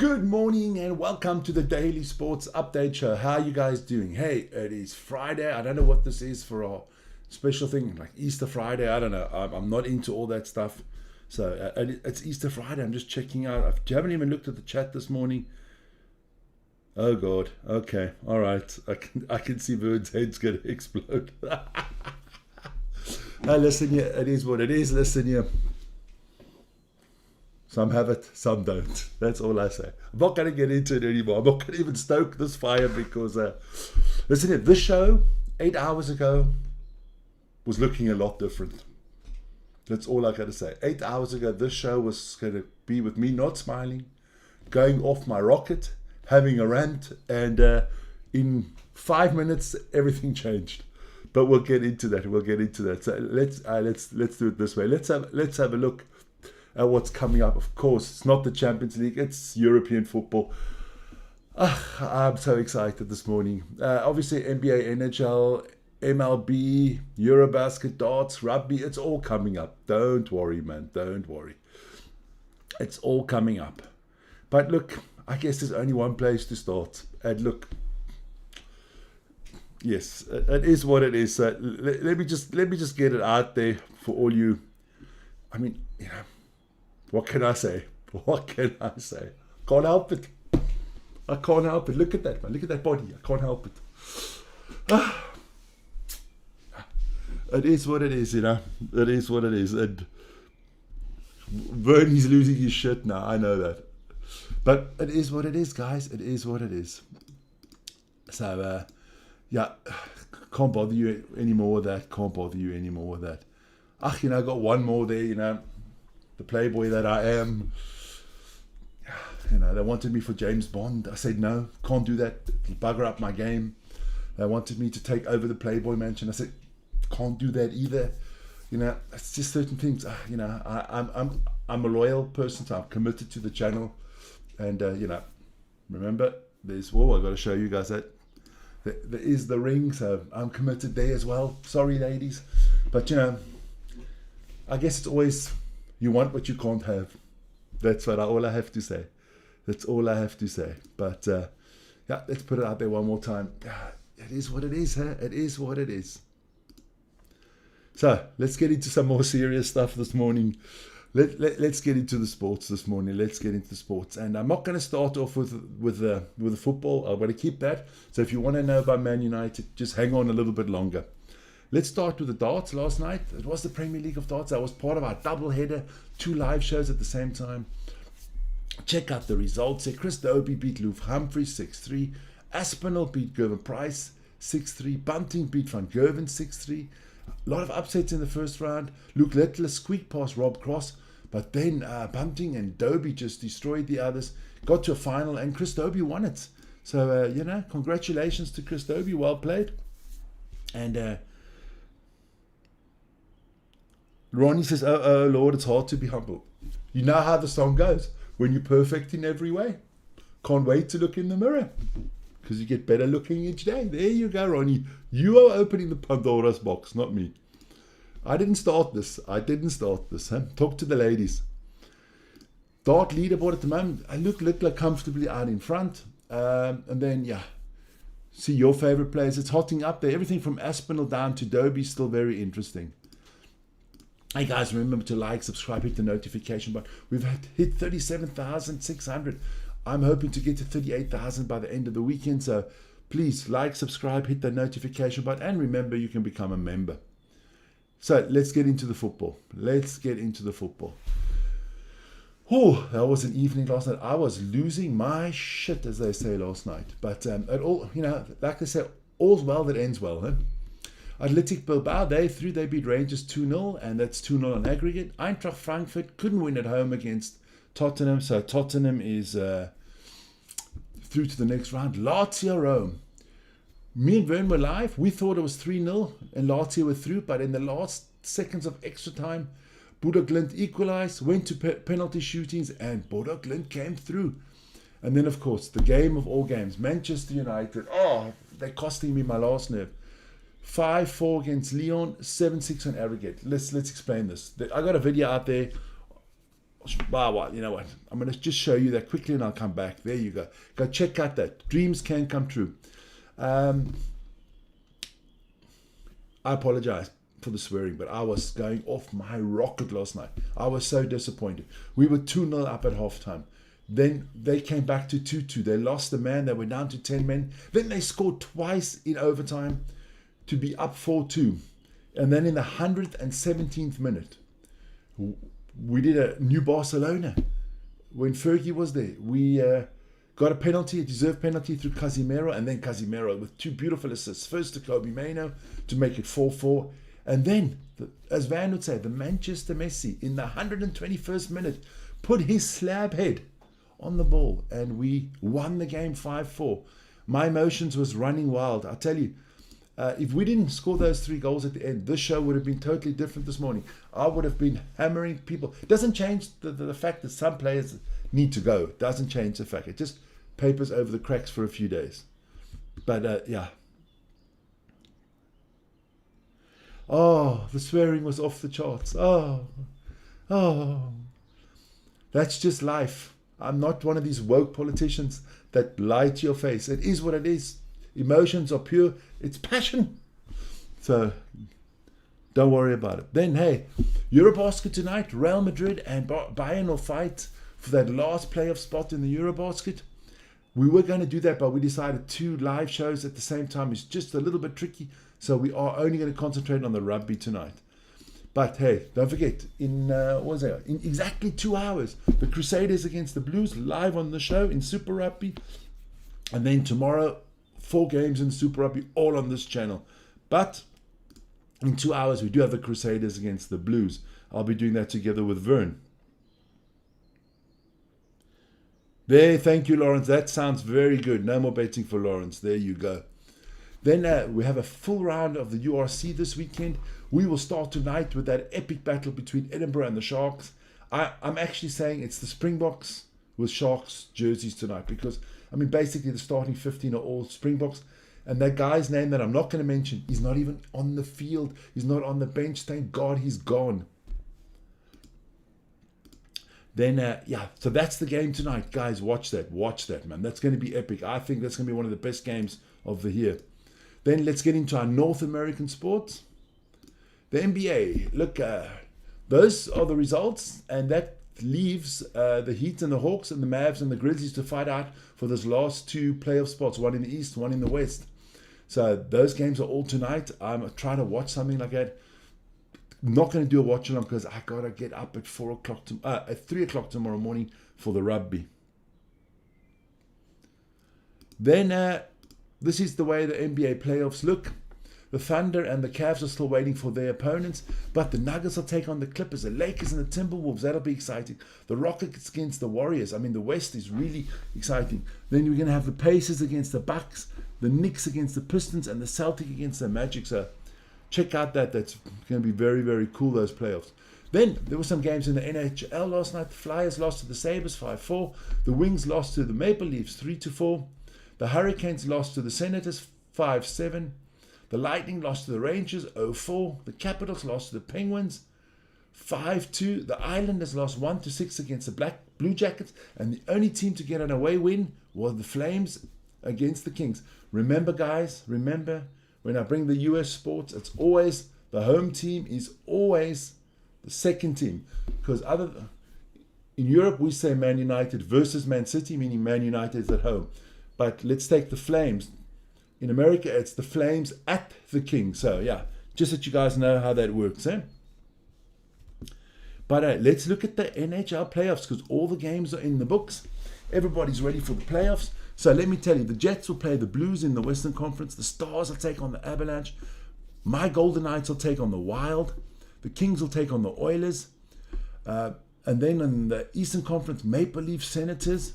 Good morning and welcome to the Daily Sports Update Show. How are you guys doing? Hey, it is Friday. I don't know what this is for a special thing, like Easter Friday. I don't know. I'm not into all that stuff. So it's Easter Friday. I'm just checking out. I haven't even looked at the chat this morning. Oh God. Okay. All right. I can see Bird's head's going to explode. Listen here. It is what it is. Listen here. Some have it, some don't. That's all I say. I'm not going to get into it anymore. I'm not going to even stoke this fire because, listen here, this show 8 hours ago was looking a lot different. That's all I got to say. 8 hours ago, this show was going to be with me not smiling, going off my rocket, having a rant, and in 5 minutes, everything changed. But we'll get into that. So let's do it this way. Let's have a look at what's coming up. Of course, it's not the Champions League, it's European football. I'm so excited this morning. Obviously, NBA, NHL, MLB, Eurobasket, darts, rugby, it's all coming up. Don't worry, man, don't worry. It's all coming up. But look, I guess there's only one place to start. And look, yes, it is what it is. Let me just get it out there for all you. I mean, you know, what can I say? Can't help it. I can't help it. Look at that, man. Look at that body. I can't help it. It is what it is, you know. It is what it is. And Bernie's losing his shit now. I know that. But it is what it is, guys. It is what it is. So, yeah, can't bother you anymore with that. You know, I got one more there, you know. The playboy that I am. You know, they wanted me for James Bond. I said, no, can't do that. It'll bugger up my game. They wanted me to take over the Playboy Mansion. I said, can't do that either. You know, it's just certain things. You know, I'm a loyal person, so I'm committed to the channel. And, you know, remember, there's, I got to show you guys that. There is the ring, so I'm committed there as well. Sorry, ladies. But, you know, I guess it's always, you want what you can't have. That's all I have to say. But, yeah, let's put it out there one more time. It is what it is, huh? It is what it is. So, let's get into some more serious stuff this morning. Let's get into the sports this morning. And I'm not going to start off with the football. I'm going to keep that. So if you want to know about Man United, just hang on a little bit longer. Let's start with the darts last night. It was the Premier League of Darts. I was part of our double header, 2 live shows at the same time. Check out the results. Chris Dobie beat Lou Humphries 6-3. Aspinall beat Gervin Price 6-3. Bunting beat Van Gerven 6-3. A lot of upsets in the first round. Luke Littler squeaked past Rob Cross, but then Bunting and Dobie just destroyed the others. Got to a final, and Chris Dobie won it. So, you know, congratulations to Chris Dobie. Well played. And Ronnie says, oh Lord, it's hard to be humble. You know how the song goes. When you're perfect in every way. Can't wait to look in the mirror. Because you get better looking each day. There you go, Ronnie. You are opening the Pandora's box, not me. I didn't start this. Huh? Talk to the ladies. Dart leaderboard at the moment. I look like comfortably out in front. And then, yeah. See your favorite players. It's hotting up there. Everything from Aspinall down to Dobie still very interesting. Hey guys, remember to like, subscribe, hit the notification button. We've hit 37,600. I'm hoping to get to 38,000 by the end of the weekend. So please like, subscribe, hit the notification button. And remember, you can become a member. So let's get into the football. Oh, that was an evening last night. I was losing my shit, as they say last night. But it all, you know, like I said, all's well that ends well, huh? Athletic Bilbao, they beat Rangers 2-0, and that's 2-0 on aggregate. Eintracht Frankfurt couldn't win at home against Tottenham, so Tottenham is through to the next round. Lazio Rome. Me and Vern were live. We thought it was 3-0, and Lazio were through, but in the last seconds of extra time, Bodo Glimt equalised, went to penalty shootings, and Bodo Glimt came through. And then, of course, the game of all games, Manchester United. Oh, they're costing me my last nerve. 5-4 against Lyon, 7-6 on aggregate. Let's explain this. I got a video out there Wow, you know what? I'm going to just show you that quickly and I'll come back. There you go. Go check out that. Dreams can come true. I apologize for the swearing, but I was going off my rocket last night. I was so disappointed. We were 2-0 up at halftime. Then they came back to 2-2. They lost the man. They were down to 10 men. Then they scored twice in overtime to be up 4-2. And then in the 117th minute, we did a new Barcelona. When Fergie was there, we got a penalty, a deserved penalty through Casemiro, and then Casemiro with two beautiful assists. First to Kobe Mainoo to make it 4-4. And then, as Van would say, the Manchester Messi in the 121st minute put his slab head on the ball, and we won the game 5-4. My emotions was running wild. I tell you, if we didn't score those 3 goals at the end, this show would have been totally different this morning. I would have been hammering people. It doesn't change the fact that some players need to go. It doesn't change the fact. It just papers over the cracks for a few days. But yeah. Oh, the swearing was off the charts. Oh. That's just life. I'm not one of these woke politicians that lie to your face. It is what it is. Emotions are pure. It's passion. So don't worry about it. Then, hey, Eurobasket tonight. Real Madrid and Bayern will fight for that last playoff spot in the Eurobasket. We were going to do that, but we decided 2 live shows at the same time is just a little bit tricky. So we are only going to concentrate on the rugby tonight. But hey, don't forget, in exactly 2 hours, the Crusaders against the Blues live on the show in Super Rugby. And then tomorrow, 4 games in Super Rugby, all on this channel. But in 2 hours, we do have the Crusaders against the Blues. I'll be doing that together with Vern. There, thank you, Lawrence. That sounds very good. No more betting for Lawrence. There you go. Then we have a full round of the URC this weekend. We will start tonight with that epic battle between Edinburgh and the Sharks. I'm actually saying it's the Springboks with Sharks jerseys tonight because, I mean, basically the starting 15 are all Springboks. And that guy's name that I'm not going to mention, he's not even on the field. He's not on the bench. Thank God he's gone. Then, so that's the game tonight. Guys, watch that, man. That's going to be epic. I think that's going to be one of the best games of the year. Then let's get into our North American sports. The NBA. Look, those are the results, and that leaves the Heat and the Hawks and the Mavs and the Grizzlies to fight out for those last 2 playoff spots, one in the East, one in the West. So those games are all tonight. I'm trying to watch something like that. I'm not going to do a watch along because I got to get up at 3 o'clock tomorrow morning for the rugby. Then this is the way the NBA playoffs look. The Thunder and the Cavs are still waiting for their opponents, but the Nuggets will take on the Clippers, the Lakers and the Timberwolves. That'll be exciting. The Rockets against the Warriors. I mean, the West is really exciting. Then we're going to have the Pacers against the Bucks, the Knicks against the Pistons, and the Celtics against the Magic. So check out that. That's going to be very, very cool, those playoffs. Then there were some games in the NHL last night. The Flyers lost to the Sabres 5-4. The Wings lost to the Maple Leafs 3-4. The Hurricanes lost to the Senators 5-7. The Lightning lost to the Rangers 0-4. The Capitals lost to the Penguins 5-2. The Islanders lost 1-6 against the Blue Jackets. And the only team to get an away win was the Flames against the Kings. Remember, guys, when I bring the US sports, it's always the home team is always the second team. Because in Europe, we say Man United versus Man City, meaning Man United is at home. But let's take the Flames. In America, it's the Flames at the King. So, yeah, just that you guys know how that works, eh? But let's look at the NHL playoffs because all the games are in the books. Everybody's ready for the playoffs. So let me tell you, the Jets will play the Blues in the Western Conference. The Stars will take on the Avalanche. My Golden Knights will take on the Wild. The Kings will take on the Oilers. And then in the Eastern Conference, Maple Leaf Senators.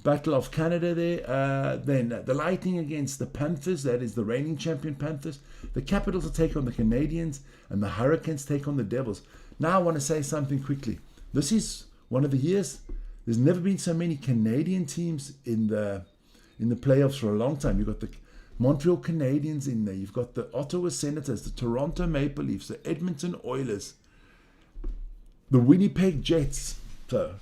Battle of Canada there. Then the Lightning against the Panthers. That is the reigning champion Panthers. The Capitals will take on the Canadiens. And the Hurricanes take on the Devils. Now I want to say something quickly. This is one of the years. There's never been so many Canadian teams in the playoffs for a long time. You've got the Montreal Canadiens in there. You've got the Ottawa Senators, the Toronto Maple Leafs, the Edmonton Oilers, the Winnipeg Jets, So,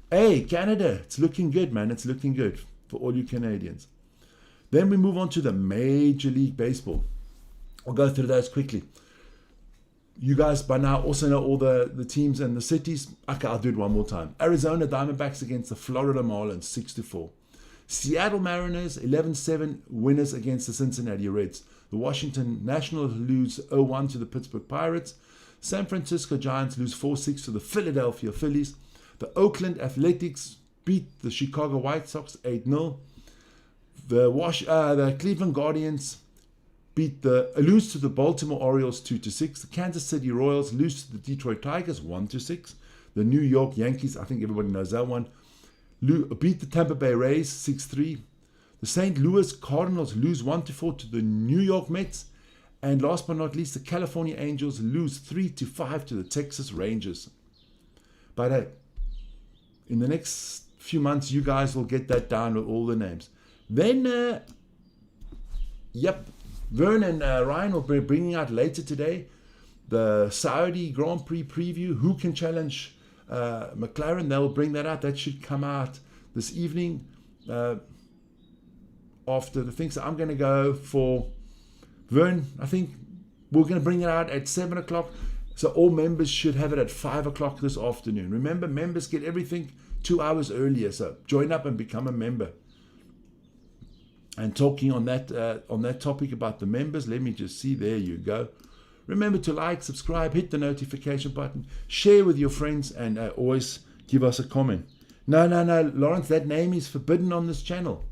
hey, Canada, it's looking good, man. It's looking good for all you Canadians. Then we move on to the Major League Baseball. I'll go through those quickly. You guys by now also know all the teams and the cities. Okay, I'll do it one more time. Arizona Diamondbacks against the Florida Marlins, 6-4. Seattle Mariners, 11-7 winners against the Cincinnati Reds. The Washington Nationals lose 0-1 to the Pittsburgh Pirates. San Francisco Giants lose 4-6 to the Philadelphia Phillies. The Oakland Athletics beat the Chicago White Sox 8-0. The Cleveland Guardians lose to the Baltimore Orioles 2-6. The Kansas City Royals lose to the Detroit Tigers 1-6. The New York Yankees, I think everybody knows that one, beat the Tampa Bay Rays 6-3. The St. Louis Cardinals lose 1-4 to the New York Mets. And last but not least, the California Angels lose 3-5 to the Texas Rangers. But hey, in the next few months, you guys will get that down with all the names. Then, Vern and Ryan will be bringing out later today the Saudi Grand Prix preview. Who can challenge McLaren? They'll bring that out. That should come out this evening after the thing. So I'm going to go for Vern. I think we're going to bring it out at 7 o'clock. So all members should have it at 5 o'clock this afternoon. Remember, members get everything 2 hours earlier. So join up and become a member. And talking on that topic about the members, let me just see. There you go. Remember to like, subscribe, hit the notification button, share with your friends, and always give us a comment. No, Lawrence, that name is forbidden on this channel.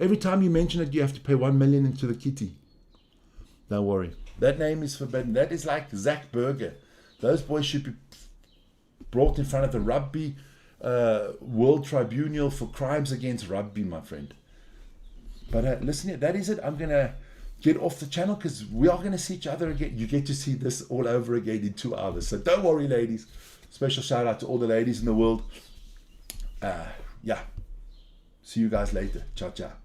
Every time you mention it, you have to pay 1 million into the kitty. Don't worry. That name is forbidden. That is like Zach Berger. Those boys should be brought in front of the Rugby World Tribunal for crimes against rugby, my friend. But listen here, that is it. I'm going to get off the channel because we are going to see each other again. You get to see this all over again in 2 hours. So don't worry, ladies. Special shout out to all the ladies in the world. See you guys later. Ciao, ciao.